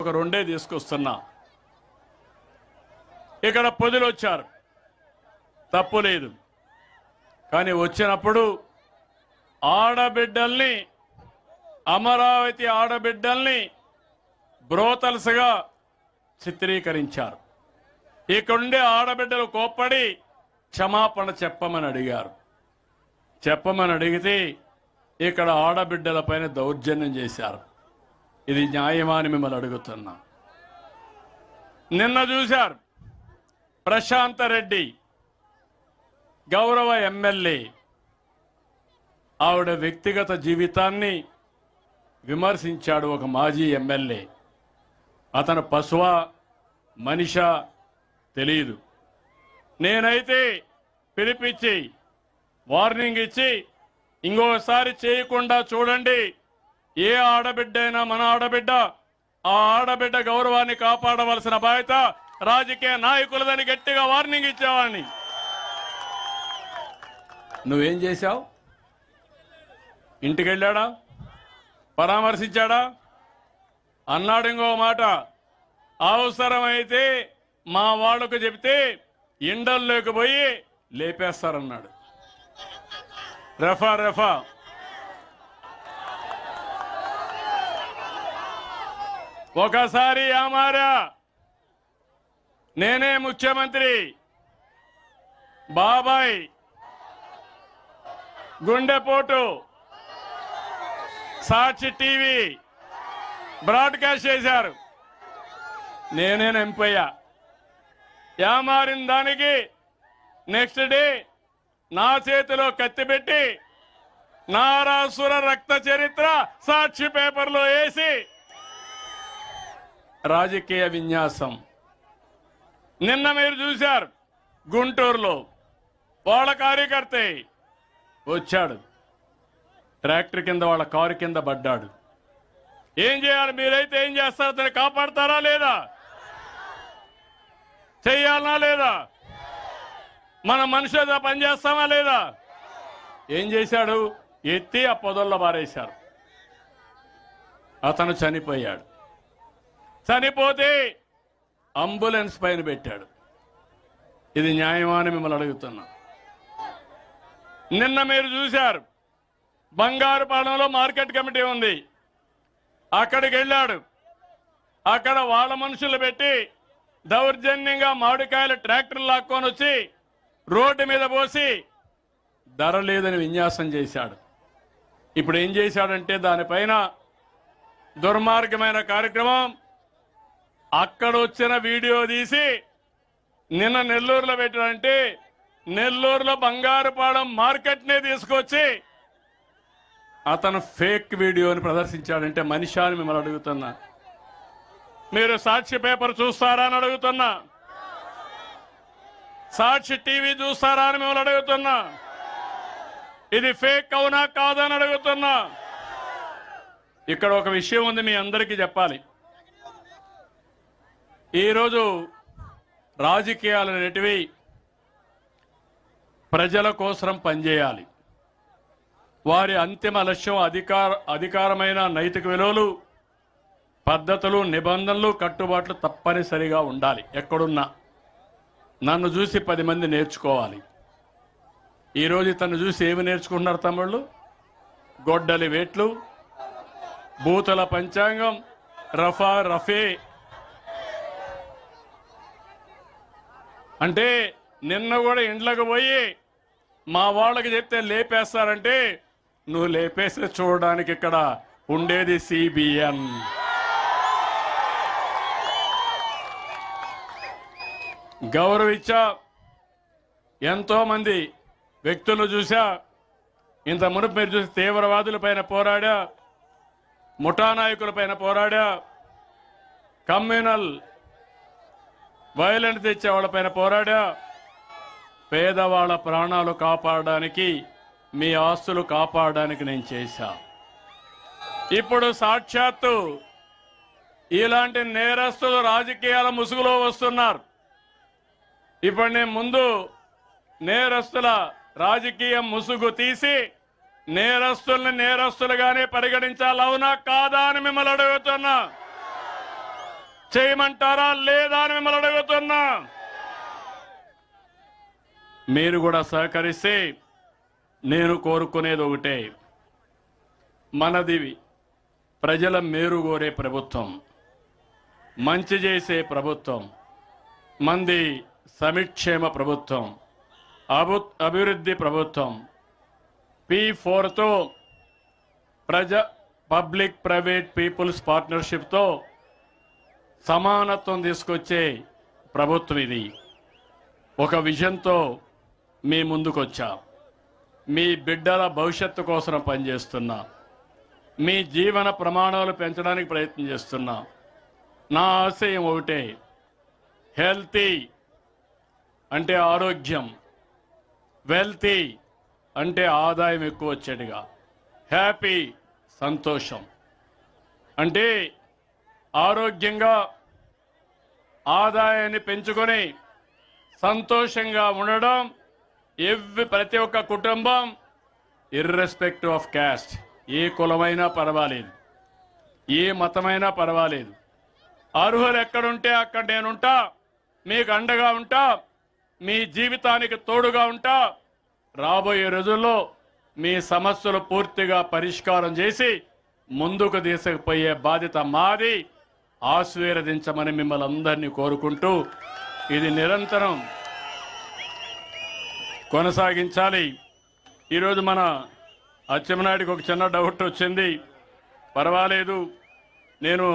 ఒక రెండే తీసుకొస్తున్నా. ఇక్కడ పొదులు వచ్చారు, తప్పు లేదు. కానీ వచ్చినప్పుడు ఆడబిడ్డల్ని, అమరావతి ఆడబిడ్డల్ని బ్రోతల్స్గా చిత్రీకరించారు. ఇక్కడుండే ఆడబిడ్డలు కోప్పడి క్షమాపణ చెప్పమని అడిగారు. చెప్పమని అడిగితే ఇక్కడ ఆడబిడ్డలపైన దౌర్జన్యం చేశారు. ఇది న్యాయమా అని మిమ్మల్ని అడుగుతున్నా. నిన్న చూశారు, ప్రశాంత రెడ్డి గౌరవ ఎమ్మెల్యే ఆవిడ వ్యక్తిగత జీవితాన్ని విమర్శించాడు. ఒక మాజీ ఎమ్మెల్యే, అతను పశువా మనిషా తెలియదు. నేనైతే పిలిపించి వార్నింగ్ ఇచ్చి ఇంకోసారి చేయకుండా చూడండి, ఏ ఆడబిడ్డ అయినా మన ఆడబిడ్డ, ఆ ఆడబిడ్డ గౌరవాన్ని కాపాడవలసిన బాధ్యత రాజకీయ నాయకులదని గట్టిగా వార్నింగ్ ఇచ్చేవాడిని. నువ్వేం చేశావు? ఇంటికి వెళ్ళాడా? పరామర్శించాడా? అన్నాడు ఇంకో మాట, అవసరమైతే మా వాళ్లకు చెబితే ఇండల్లోకి పోయి లేపేస్తారన్నాడు. రఫా ఒకసారి ఆమారా, నేనే ముఖ్యమంత్రి, బాబాయ్ గుండెపోటు సాక్షి టీవీ బ్రాడ్కాస్ట్ చేశారు, నేనే ఎంపయ్యా. యామారిన దానికి నెక్స్ట్ డే నా చేతిలో కత్తి పెట్టి నారాసుర రక్త చరిత్ర సాక్షి పేపర్లో వేసి రాజకీయ విన్యాసం. నిన్న మీరు చూశారు, గుంటూరులో వాళ్ళ కార్యకర్తే వచ్చాడు, ట్రాక్టర్ కింద వాళ్ళ కారు కింద పడ్డాడు. ఏం చేయాలి? మీరైతే ఏం చేస్తారు? అతన్ని కాపాడతారా లేదా? చెయ్యాలనా లేదా? మన మనుషులతో పనిచేస్తామా లేదా? ఏం చేశాడు? ఎత్తి ఆ పొదల్లో పారేశారు. అతను చనిపోయాడు. చనిపోతే అంబులెన్స్ పైన పెట్టాడు. ఇది న్యాయమా అని మిమ్మల్ని అడుగుతున్నా. నిన్న మీరు చూశారు, బంగారుపాలెంలో మార్కెట్ కమిటీ ఉంది, అక్కడికి వెళ్ళాడు. అక్కడ వాళ్ళ మనుషులు పెట్టి దౌర్జన్యంగా మామిడికాయలు ట్రాక్టర్ లాక్కొని వచ్చి రోడ్డు మీద పోసి ధర లేదని విన్యాసం చేశాడు. ఇప్పుడు ఏం చేశాడంటే దానిపైన దుర్మార్గమైన కార్యక్రమం. అక్కడ వచ్చిన వీడియో తీసి నిన్న నెల్లూరులో పెట్టాడంటే, నెల్లూరులో బంగారుపాలెం మార్కెట్నే తీసుకొచ్చి అతను ఫేక్ వీడియోని ప్రదర్శించాడంటే మనిషి అని మిమ్మల్ని అడుగుతున్నా. మీరు సాక్షి పేపర్ చూస్తారా అని అడుగుతున్నా, సాక్షి టీవీ చూస్తారా అని మిమ్మల్ని అడుగుతున్నా. ఇది ఫేక్ అవునా కాదని అడుగుతున్నా. ఇక్కడ ఒక విషయం ఉంది, మీ అందరికీ చెప్పాలి. ఈరోజు రాజకీయాలు అనేటివి ప్రజల కోసం పనిచేయాలి. వారి అంతిమ లక్ష్యం అధికారమైన నైతిక విలువలు, పద్ధతులు, నిబంధనలు, కట్టుబాట్లు తప్పనిసరిగా ఉండాలి. ఎక్కడున్నా నన్ను చూసి 10 మంది నేర్చుకోవాలి. ఈరోజు ఇతను చూసి ఏమి నేర్చుకుంటున్నారు తమ్ముళ్ళు? గొడ్డలి వేట్లు, బూతుల పంచాంగం, రఫే. అంటే నిన్న కూడా ఇండ్లకు పోయి మా వాళ్ళకి చెప్తే లేపేస్తారంటే, నువ్వు లేపేస్తే చూడడానికి ఇక్కడ ఉండేది సిబిఎన్. గౌరవించా, ఎంతో మంది వ్యక్తులు చూసా. ఇంత మునుపు మీరు చూసి తీవ్రవాదుల పైన పోరాడా, ముఠా నాయకుల పైన పోరాడా, కమ్యూనల్ వైలెన్స్ తెచ్చే వాళ్ళ పైన పోరాడా. పేదవాళ్ళ ప్రాణాలు కాపాడడానికి, మీ ఆస్తులు కాపాడడానికి నేను చేశా. ఇప్పుడు సాక్షాత్తు ఇలాంటి నేరస్తులు రాజకీయాల ముసుగులో వస్తున్నారు. ఇప్పుడు నేను ముందు నేరస్తుల రాజకీయ ముసుగు తీసి నేరస్తుల్ని నేరస్తులుగానే పరిగణించాలి, అవునా కాదా అని మిమ్మల్ని అడుగుతున్నా. చేయమంటారా లేదా అని మిమ్మల్ని అడుగుతున్నా. మీరు కూడా సహకరిస్తే నేను కోరుకునేది ఒకటే, మనది ప్రజల మేలు కోరే ప్రభుత్వం, మంచి చేసే ప్రభుత్వం, మంది సమిక్షేమ ప్రభుత్వం, అభివృద్ధి ప్రభుత్వం. P4తో పబ్లిక్ ప్రైవేట్ పీపుల్స్ పార్ట్నర్షిప్తో సమానత్వం తీసుకొచ్చే ప్రభుత్వం ఇది. ఒక విజన్తో మీ ముందుకొచ్చా. మీ బిడ్డల భవిష్యత్తు కోసం పనిచేస్తున్నా. మీ జీవన ప్రమాణాలు పెంచడానికి ప్రయత్నం చేస్తున్నా. నా ఆశయం ఒకటే, హెల్తీ అంటే ఆరోగ్యం, వెల్తీ అంటే ఆదాయం ఎక్కువ వచ్చేట్టుగా, హ్యాపీ సంతోషం అంటే ఆరోగ్యంగా ఆదాయాన్ని పెంచుకొని సంతోషంగా ఉండడం. ప్రతి ఒక్క కుటుంబం ఇర్రెస్పెక్టివ్ ఆఫ్ క్యాస్ట్, ఏ కులమైనా పర్వాలేదు, ఏ మతమైనా పర్వాలేదు, అర్హులు ఎక్కడుంటే అక్కడ నేనుంటా, మీకు అండగా ఉంటా, మీ జీవితానికి తోడుగా ఉంటా. రాబోయే రోజుల్లో మీ సమస్యలు పూర్తిగా పరిష్కారం చేసి ముందుకు తీసుకుపోయే బాధ్యత మాది. ఆశీర్వదించమని మిమ్మల్ని అందరినీ కోరుకుంటూ ఇది నిరంతరం కొనసాగించాలి. ఈరోజు మన అచ్చెన్నాయుడికి ఒక చిన్న డౌట్ వచ్చింది. పర్వాలేదు, నేను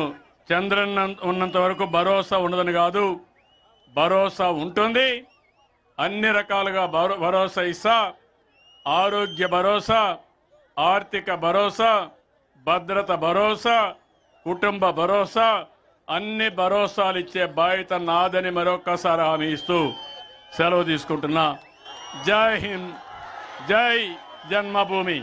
చంద్రన్ ఉన్నంత వరకు భరోసా ఉండదని కాదు, భరోసా ఉంటుంది. అన్ని రకాలుగా భరోసా ఇస్తా. ఆరోగ్య భరోసా, ఆర్థిక భరోసా, భద్రత భరోసా, కుటుంబ భరోసా, అన్ని భరోసాలు ఇచ్చే బాధ్యత నాదని మరొక్కసారి హామీ ఇస్తూ సెలవు తీసుకుంటున్నా. జై హింద్, జై జన్మభూమి.